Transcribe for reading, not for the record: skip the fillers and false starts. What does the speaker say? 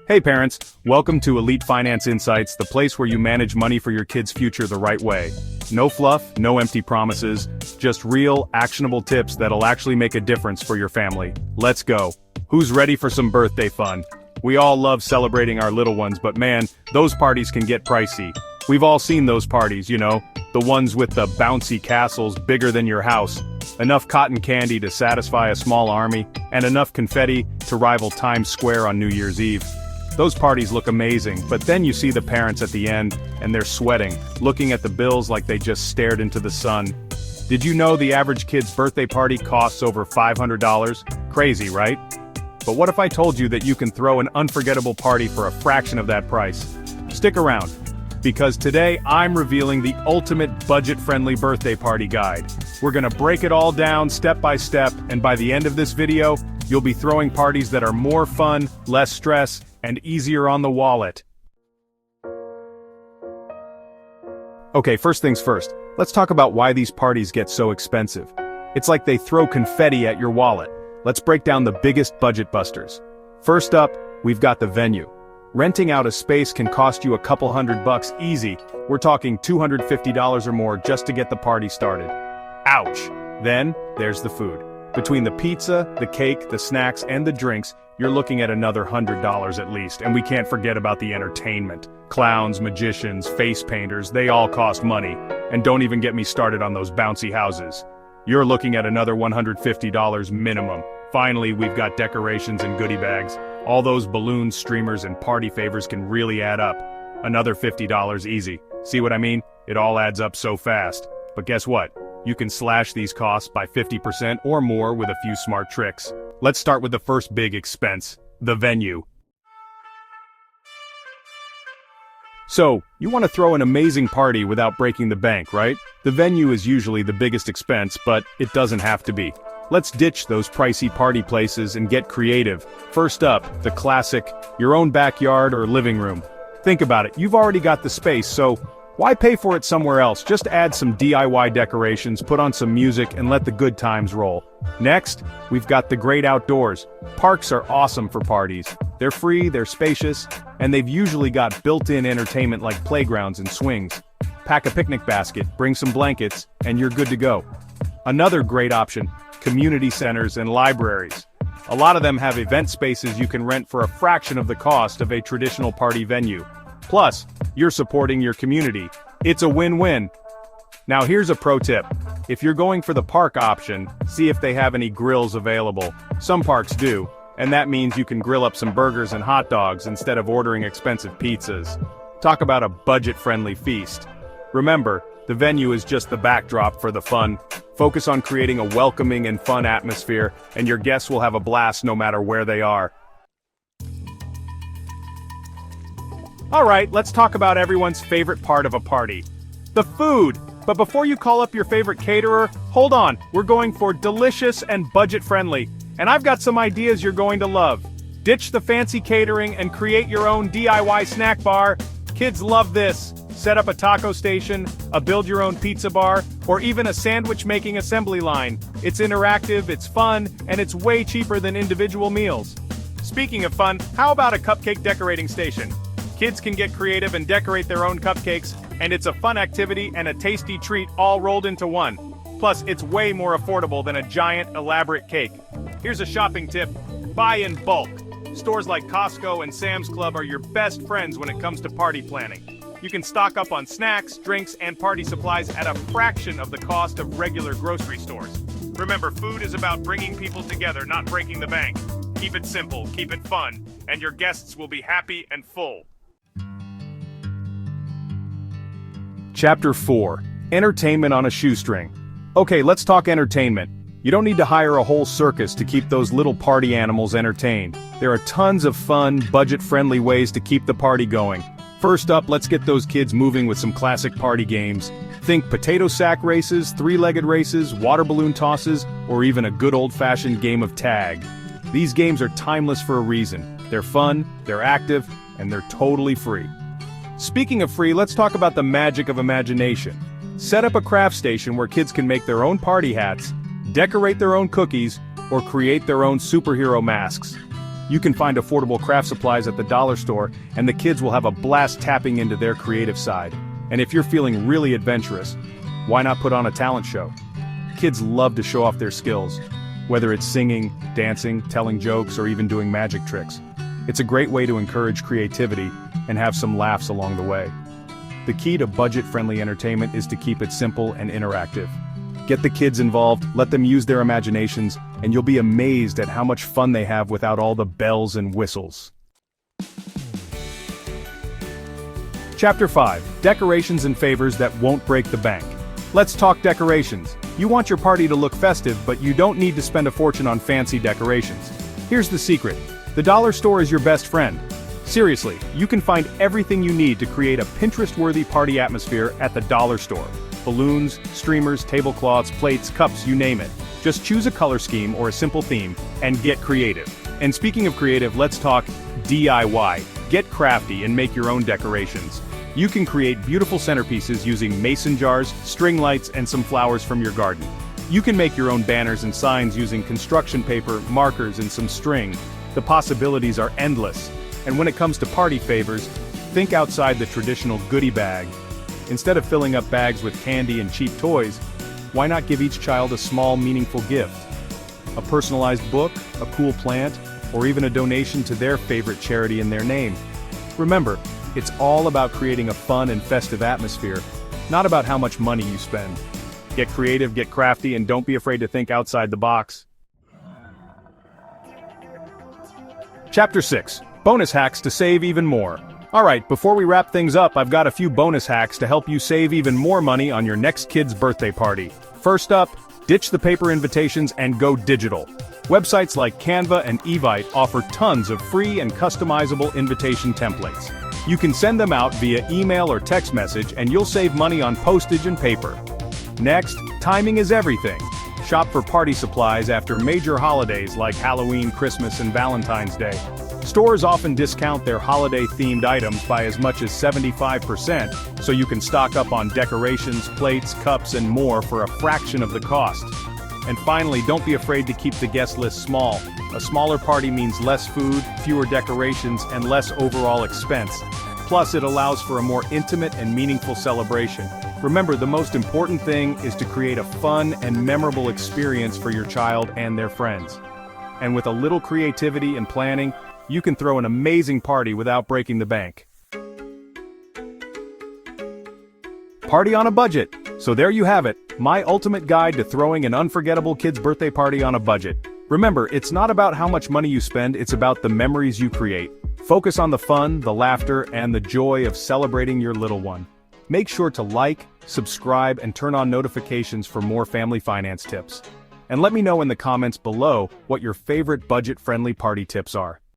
Hey parents, welcome to Elite Finance Insights, the place where you manage money for your kids' future the right way. No fluff, no empty promises, just real, actionable tips that'll actually make a difference for your family. Let's go. Who's ready for some birthday fun? We all love celebrating our little ones, but man, those parties can get pricey. We've all seen those parties, you know, the ones with the bouncy castles bigger than your house, enough cotton candy to satisfy a small army, and enough confetti to rival Times Square on New Year's Eve. Those parties look amazing, but then you see the parents at the end, and they're sweating, looking at the bills like they just stared into the sun. Did you know the average kid's birthday party costs over $500? Crazy, right? But what if I told you that you can throw an unforgettable party for a fraction of that price? Stick around, because today I'm revealing the ultimate budget-friendly birthday party guide. We're gonna break it all down step by step, and by the end of this video, you'll be throwing parties that are more fun, less stress, and easier on the wallet. Okay, first things first, let's talk about why these parties get so expensive. It's like they throw confetti at your wallet. Let's break down the biggest budget busters. First up, we've got the venue. Renting out a space can cost you a couple $100 easy. We're talking $250 or more just to get the party started. Ouch! Then, there's the food. Between the pizza, the cake, the snacks, and the drinks, you're looking at another $100 at least, and we can't forget about the entertainment. Clowns, magicians, face painters, they all cost money. And don't even get me started on those bouncy houses. You're looking at another $150 minimum. Finally, we've got decorations and goodie bags. All those balloons, streamers, and party favors can really add up. Another $50 easy. See what I mean? It all adds up so fast. But guess what? You can slash these costs by 50% or more with a few smart tricks. Let's start with the first big expense, the venue. So, you want to throw an amazing party without breaking the bank, right? The venue is usually the biggest expense, but it doesn't have to be. Let's ditch those pricey party places and get creative. First up, the classic, your own backyard or living room. Think about it, you've already got the space, so why pay for it somewhere else? Just add some DIY decorations, put on some music, and let the good times roll. Next, we've got the great outdoors. Parks are awesome for parties. They're free, they're spacious, and they've usually got built-in entertainment like playgrounds and swings. Pack a picnic basket, bring some blankets, and you're good to go. Another great option, community centers and libraries. A lot of them have event spaces you can rent for a fraction of the cost of a traditional party venue. Plus, you're supporting your community. It's a win-win. Now here's a pro tip. If you're going for the park option, see if they have any grills available. Some parks do, and that means you can grill up some burgers and hot dogs instead of ordering expensive pizzas. Talk about a budget-friendly feast. Remember, the venue is just the backdrop for the fun. Focus on creating a welcoming and fun atmosphere, and your guests will have a blast no matter where they are. Alright, let's talk about everyone's favorite part of a party. The food! But before you call up your favorite caterer, hold on, we're going for delicious and budget-friendly. And I've got some ideas you're going to love. Ditch the fancy catering and create your own DIY snack bar. Kids love this. Set up a taco station, a build-your-own pizza bar, or even a sandwich-making assembly line. It's interactive, it's fun, and it's way cheaper than individual meals. Speaking of fun, how about a cupcake decorating station? Kids can get creative and decorate their own cupcakes, and it's a fun activity and a tasty treat all rolled into one. Plus, it's way more affordable than a giant, elaborate cake. Here's a shopping tip: buy in bulk. Stores like Costco and Sam's Club are your best friends when it comes to party planning. You can stock up on snacks, drinks, and party supplies at a fraction of the cost of regular grocery stores. Remember, food is about bringing people together, not breaking the bank. Keep it simple, keep it fun, and your guests will be happy and full. Chapter 4. Entertainment on a shoestring. Okay, let's talk entertainment. You don't need to hire a whole circus to keep those little party animals entertained. There are tons of fun, budget-friendly ways to keep the party going. First up, let's get those kids moving with some classic party games. Think potato sack races, three-legged races, water balloon tosses, or even a good old-fashioned game of tag. These games are timeless for a reason. They're fun, they're active, and they're totally free. Speaking of free, let's talk about the magic of imagination. Set up a craft station where kids can make their own party hats, decorate their own cookies, or create their own superhero masks. You can find affordable craft supplies at the dollar store, and the kids will have a blast tapping into their creative side. And if you're feeling really adventurous, why not put on a talent show? Kids love to show off their skills, whether it's singing, dancing, telling jokes, or even doing magic tricks. It's a great way to encourage creativity and have some laughs along the way. The key to budget-friendly entertainment is to keep it simple and interactive. Get the kids involved, let them use their imaginations, and you'll be amazed at how much fun they have without all the bells and whistles. Chapter 5. Decorations and favors that won't break the bank. Let's talk decorations. You want your party to look festive, but you don't need to spend a fortune on fancy decorations. Here's the secret. The dollar store is your best friend. Seriously, you can find everything you need to create a Pinterest-worthy party atmosphere at the dollar store. Balloons, streamers, tablecloths, plates, cups, you name it. Just choose a color scheme or a simple theme, and get creative. And speaking of creative, let's talk DIY. Get crafty and make your own decorations. You can create beautiful centerpieces using mason jars, string lights, and some flowers from your garden. You can make your own banners and signs using construction paper, markers, and some string. The possibilities are endless. And when it comes to party favors, think outside the traditional goodie bag. Instead of filling up bags with candy and cheap toys, why not give each child a small, meaningful gift? A personalized book, a cool plant, or even a donation to their favorite charity in their name. Remember, it's all about creating a fun and festive atmosphere, not about how much money you spend. Get creative, get crafty, and don't be afraid to think outside the box. Chapter 6. Bonus hacks to save even more. Alright, before we wrap things up, I've got a few bonus hacks to help you save even more money on your next kid's birthday party. First up, ditch the paper invitations and go digital. Websites like Canva and Evite offer tons of free and customizable invitation templates. You can send them out via email or text message, and you'll save money on postage and paper. Next, timing is everything. Shop for party supplies after major holidays like Halloween, Christmas, and Valentine's Day. Stores often discount their holiday-themed items by as much as 75%, so you can stock up on decorations, plates, cups, and more for a fraction of the cost. And finally, don't be afraid to keep the guest list small. A smaller party means less food, fewer decorations, and less overall expense. Plus, it allows for a more intimate and meaningful celebration. Remember, the most important thing is to create a fun and memorable experience for your child and their friends. And with a little creativity and planning, you can throw an amazing party without breaking the bank. Party on a budget. So there you have it, my ultimate guide to throwing an unforgettable kid's birthday party on a budget. Remember, it's not about how much money you spend, it's about the memories you create. Focus on the fun, the laughter, and the joy of celebrating your little one. Make sure to like, subscribe, and turn on notifications for more family finance tips. And let me know in the comments below what your favorite budget-friendly party tips are.